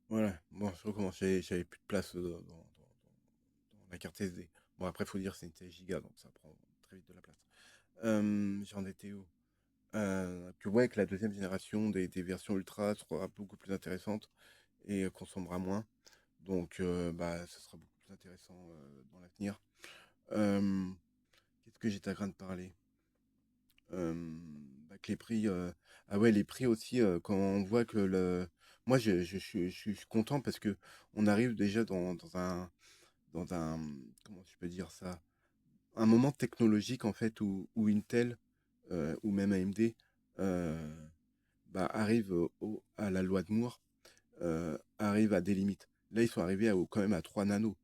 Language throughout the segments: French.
Voilà, bon, je recommence. J'avais plus de place dans la carte SD. Bon, après, faut dire, c'est une 16 Go, donc ça prend très vite de la place. J'en étais où? Que ouais, que la deuxième génération des versions ultra sera beaucoup plus intéressante et consommera moins. Donc, bah, ça sera beaucoup plus intéressant dans l'avenir. Euh, Qu'est-ce que j'étais en train de parler? Euh, Bah, que les prix, ah ouais, les prix aussi, quand on voit que moi, je suis content parce que on arrive déjà dans un, comment je peux dire ça? Un moment technologique, en fait, où Intel, ou même AMD, euh, bah, arrive à la loi de Moore, arrive à des limites. Là, ils sont arrivés quand même à 3 nanos.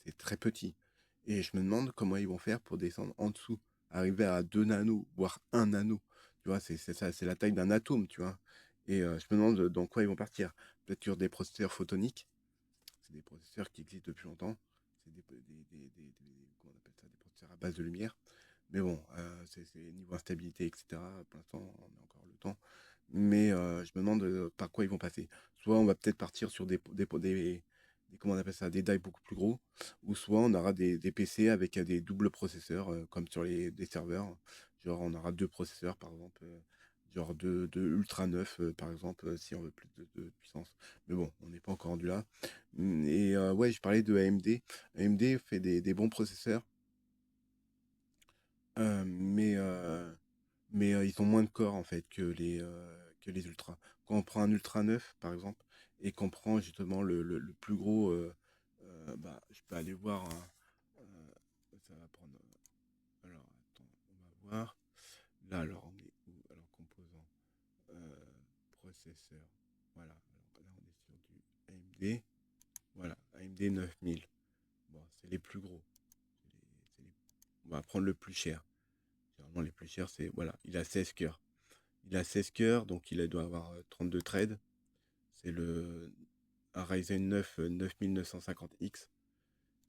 C'est très petit. Et je me demande comment ils vont faire pour descendre en dessous, arriver à 2 nanos, voire 1 nano. Tu vois, c'est ça, c'est la taille d'un atome, tu vois. Et je me demande dans quoi ils vont partir. Peut-être sur des processeurs photoniques. C'est des processeurs qui existent depuis longtemps. C'est comment on appelle ça, des processeurs à base de lumière. Mais bon, c'est niveau instabilité, etc. Pour l'instant, on a encore le temps. Mais je me demande par quoi ils vont passer. Soit on va peut-être partir sur comment on appelle ça, des die beaucoup plus gros, ou soit on aura des PC avec des doubles processeurs, comme sur des serveurs. Genre on aura deux processeurs, par exemple, genre de Ultra 9, par exemple, si on veut plus de puissance. Mais bon, on n'est pas encore rendu là. Et ouais, je parlais de AMD. AMD fait des bons processeurs, mais ils ont moins de corps en fait que les Ultra. Quand on prend un Ultra 9 par exemple, et qu'on prend justement le plus gros, bah, je peux aller voir, ça va prendre. Alors, attends, on va voir. Là, alors, on est où? Alors, composant, euh, processeur. Voilà, alors là, on est sur du AMD. Voilà, AMD 9000. Bon, c'est les plus gros. On va prendre le plus cher. Généralement, les plus chers, c'est. Voilà, il a 16 cœurs. Il a 16 cœurs, donc il doit avoir 32 threads. C'est un Ryzen 9 9950X.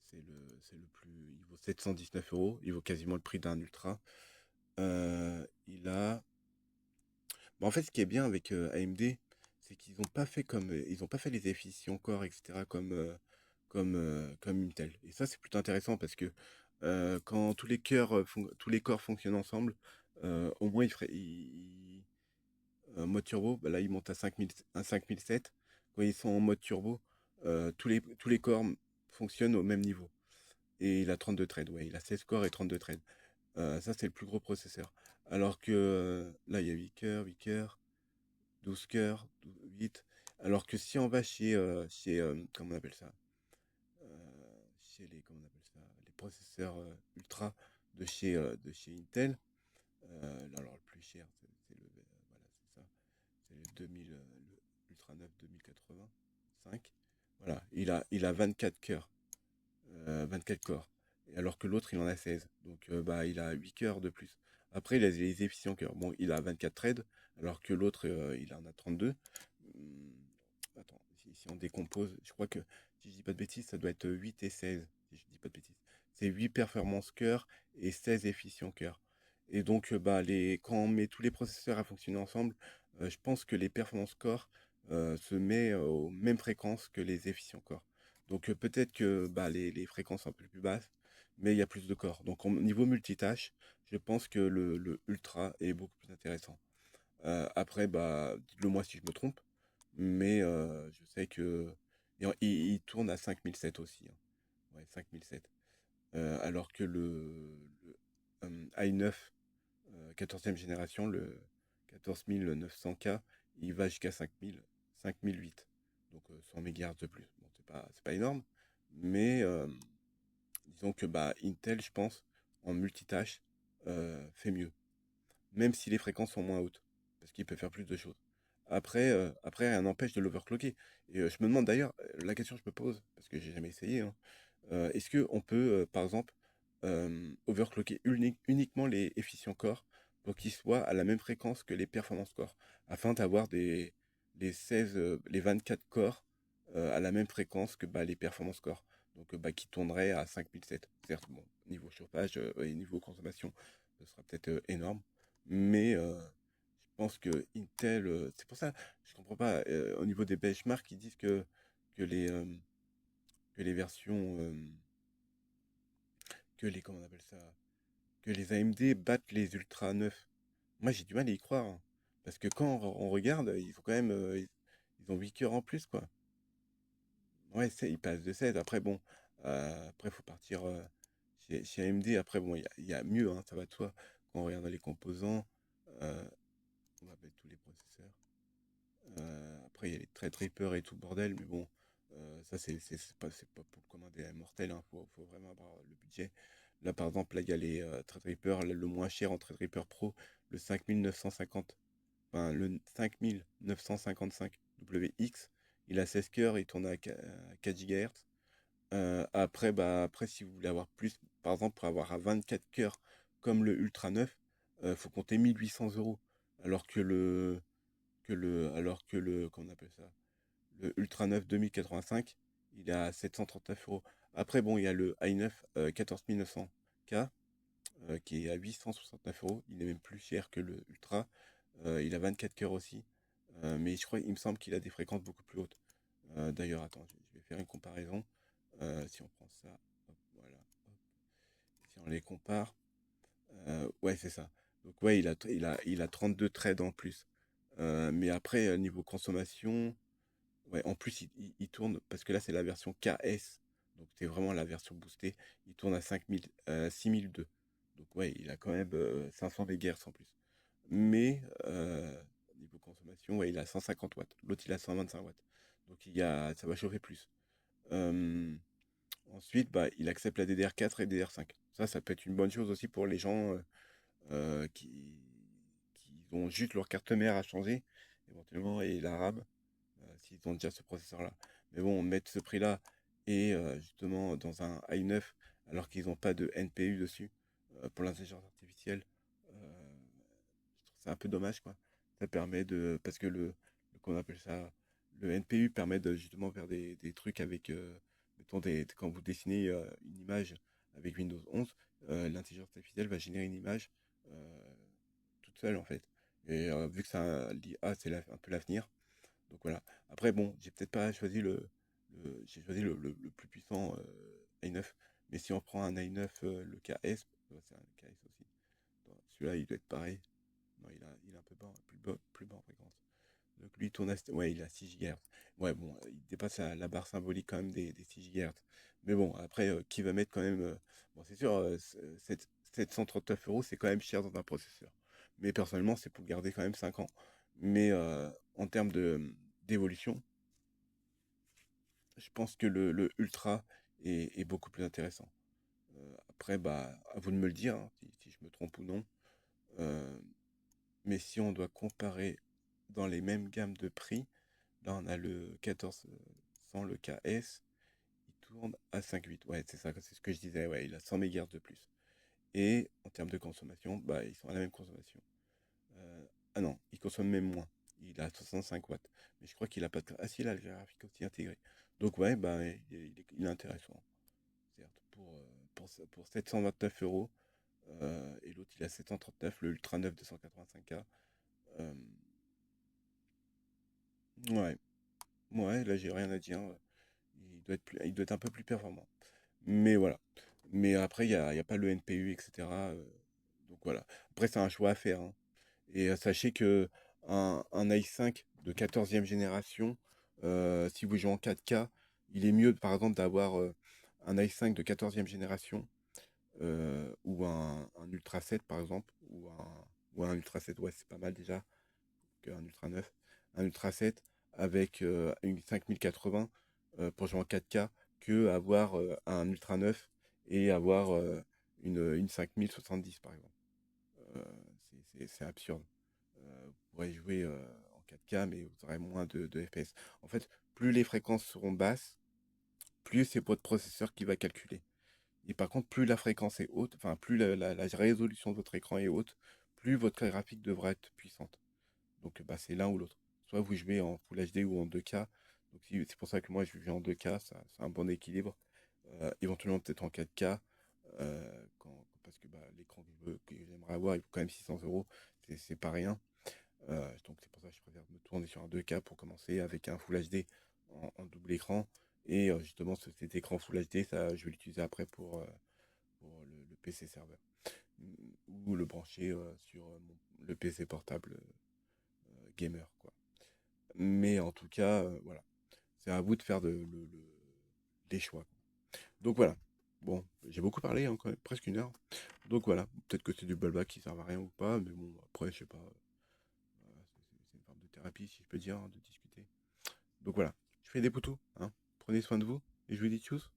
C'est le plus. Il vaut 719 euros. Il vaut quasiment le prix d'un Ultra. Il a. Bon, en fait, ce qui est bien avec AMD, c'est qu'ils n'ont pas fait ils ont pas fait les efficients core, etc. comme Intel. Et ça, c'est plutôt intéressant parce que quand tous les corps fonctionnent ensemble, au moins, mode turbo, bah là, il monte à 5007. Quand ils sont en mode turbo, tous les corps fonctionnent au même niveau. Et il a 32 threads, ouais, il a 16 corps et 32 threads. Ça, c'est le plus gros processeur. Alors que là, il y a 8 cœurs, 8 cœurs, 12 cœurs, 8. Alors que si on va comment on appelle ça? Chez comment on appelle ça? Les processeurs ultra de chez Intel. Alors, le plus cher, c'est voilà, c'est ça. C'est le 2000, le Ultra 9 2085. Voilà, il a 24 cœurs, 24 corps. Et alors que l'autre, il en a 16. Donc, bah, il a 8 cœurs de plus. Après, il a les efficients cœurs. Bon, il a 24 threads, alors que l'autre, il en a 32. Hum, Attends, si on décompose, je crois que, si je dis pas de bêtises, ça doit être 8 et 16, si je dis pas de bêtises. C'est 8 performance cœur et 16 efficient cœur. Et donc, bah, quand on met tous les processeurs à fonctionner ensemble, je pense que les performances core se met aux mêmes fréquences que les efficients core. Donc, peut-être que bah, les fréquences sont un peu plus basses, mais il y a plus de corps. Donc, au niveau multitâche, je pense que le Ultra est beaucoup plus intéressant. Après, bah, dites-le moi si je me trompe, mais je sais que il tourne à 5007 aussi, hein. Ouais, 5007. Alors que le i9 14e génération, le 14900K, il va jusqu'à 5008. Donc 100 MHz de plus. Bon, c'est pas énorme, mais disons que bah, Intel, je pense, en multitâche, fait mieux. Même si les fréquences sont moins hautes, parce qu'il peut faire plus de choses. Après, rien n'empêche de l'overclocker. Et je me demande d'ailleurs, la question que je me pose, parce que j'ai jamais essayé, hein, est-ce qu'on peut, par exemple, overclocker uniquement les efficients core pour qu'ils soient à la même fréquence que les performances core, afin d'avoir les 16, les 24 corps à la même fréquence que bah, les performances core, donc bah, qui tourneraient à 5007. Certes, bon, niveau chauffage et niveau consommation, ce sera peut-être énorme, mais pense que Intel, c'est pour ça, je comprends pas, au niveau des benchmarks, ils disent que les, euh, que les versions, comment on appelle ça, que les AMD battent les Ultra 9. Moi, j'ai du mal à y croire, hein. Parce que quand on regarde, ils ont quand même, ils ont 8 cœurs en plus, quoi. Ouais, ils passent de 16. Après, bon, après, il faut partir chez AMD. Après, bon, il y a mieux, hein, ça va de soi. Quand on regarde les composants, euh, on va mettre tous les processeurs. Après, il y a les Threadripper et tout le bordel, mais bon, ça, c'est pas pour le commun des mortels, hein, faut vraiment avoir le budget. Là, par exemple, là, il y a les Threadripper, le moins cher en Threadripper Pro, le 5950, enfin, le 5955 WX, il a 16 cœurs, il tourne à 4 GHz. Après, si vous voulez avoir plus, par exemple, pour avoir à 24 cœurs comme le Ultra 9, faut compter 1 800 euros. Alors comment on appelle ça? Le Ultra 9 2085, il est à 739 euros. Après, bon, il y a le i9 14900K qui est à 869 euros. Il est même plus cher que le Ultra. Il a 24 cœurs aussi. Mais il me semble qu'il a des fréquences beaucoup plus hautes. D'ailleurs, attends, je vais faire une comparaison. Si on prend ça, hop, voilà, hop. Si on les compare, ouais, c'est ça. Donc, ouais, il a 32 threads en plus. Mais après, niveau consommation, ouais, en plus, il tourne, parce que là, c'est la version KS, donc c'est vraiment la version boostée. Il tourne à 5000, 6002. Donc, ouais, il a quand même 500 MHz en plus. Mais, niveau consommation, ouais, il a 150 watts. L'autre, il a 125 watts. Donc, ça va chauffer plus. Euh, Ensuite, bah, il accepte la DDR4 et DDR5. Ça peut être une bonne chose aussi pour les gens qui ont juste leur carte mère à changer, éventuellement, et la RAM s'ils ont déjà ce processeur-là. Mais bon, mettre ce prix-là et justement dans un i9 alors qu'ils n'ont pas de NPU dessus pour l'intelligence artificielle, je trouve ça un peu dommage, quoi. Ça permet de. Parce que qu'on appelle ça, le NPU permet de justement faire des trucs avec, mettons, quand vous dessinez une image avec Windows 11, l'intelligence artificielle va générer une image euh, toute seule, en fait. Et vu que ça, l'IA, c'est un peu l'avenir, donc voilà. Après, bon, j'ai peut-être pas choisi j'ai choisi le plus puissant i9. Mais si on prend un i9, le KS, c'est un KS aussi. Celui-là, il doit être pareil. Non, il est un peu bas, plus bas en fréquence. Donc lui, il tourne ouais, il a 6 GHz. Ouais, bon, il dépasse la barre symbolique quand même des 6 GHz. Mais bon, après, qui va mettre quand même. Bon, c'est sûr, 739 euros, c'est quand même cher dans un processeur. Mais personnellement, c'est pour garder quand même 5 ans. Mais en termes d'évolution, je pense que le Ultra est beaucoup plus intéressant. Après, bah, à vous de me le dire, hein, si je me trompe ou non. Euh, mais si on doit comparer dans les mêmes gammes de prix, là on a le 1400, le KS, il tourne à 5,8. Ouais, c'est ce que je disais, ouais, il a 100 MHz de plus. Et en termes de consommation, bah, ils sont à la même consommation. Ah non, il consomme même moins. Il a 65 watts. Mais je crois qu'il a pas de. Ah si, il a le graphique aussi intégré. Donc ouais, bah, il est intéressant. Certes, pour 729 euros. Et l'autre, il a 739, le Ultra 9 285K. Euh, ouais, ouais, là, j'ai rien à dire. Il doit être un peu plus performant. Mais voilà. Mais après, il y a pas le NPU, etc. Donc voilà. Après, c'est un choix à faire, hein. Et sachez que un i5 de 14e génération, si vous jouez en 4K, il est mieux, par exemple, d'avoir un i5 de 14e génération ou un Ultra 7, par exemple, ou un Ultra 7, ouais, c'est pas mal déjà, qu'un Ultra 9. Un Ultra 7 avec une 5080 pour jouer en 4K que avoir un Ultra 9 et avoir une 5070, par exemple. Euh, c'est absurde. Vous pourrez jouer en 4K, mais vous aurez moins de FPS. En fait, plus les fréquences seront basses, plus c'est votre processeur qui va calculer. Et par contre, plus la fréquence est haute, enfin, plus la résolution de votre écran est haute, plus votre carte graphique devra être puissante. Donc, bah, c'est l'un ou l'autre. Soit vous jouez en Full HD ou en 2K. Donc, c'est pour ça que moi, je joue en 2K, ça, c'est un bon équilibre. Éventuellement, peut-être en 4K, parce que bah, l'écran que j'aimerais avoir, il vaut quand même 600 euros. C'est pas rien. Donc c'est pour ça que je préfère me tourner sur un 2K pour commencer avec un Full HD en double écran. Et justement, cet écran Full HD, ça, je vais l'utiliser après pour le PC serveur. Ou le brancher sur le PC portable gamer, quoi. Mais en tout cas, voilà. C'est à vous de faire les choix. Donc voilà. Bon, j'ai beaucoup parlé, hein, quand même, presque une heure. Donc voilà, peut-être que c'est du blabla qui sert à rien ou pas, mais bon, après, je sais pas. C'est une forme de thérapie, si je peux dire, hein, de discuter. Donc voilà, je fais des poutous, hein. Prenez soin de vous, et je vous dis tchuss.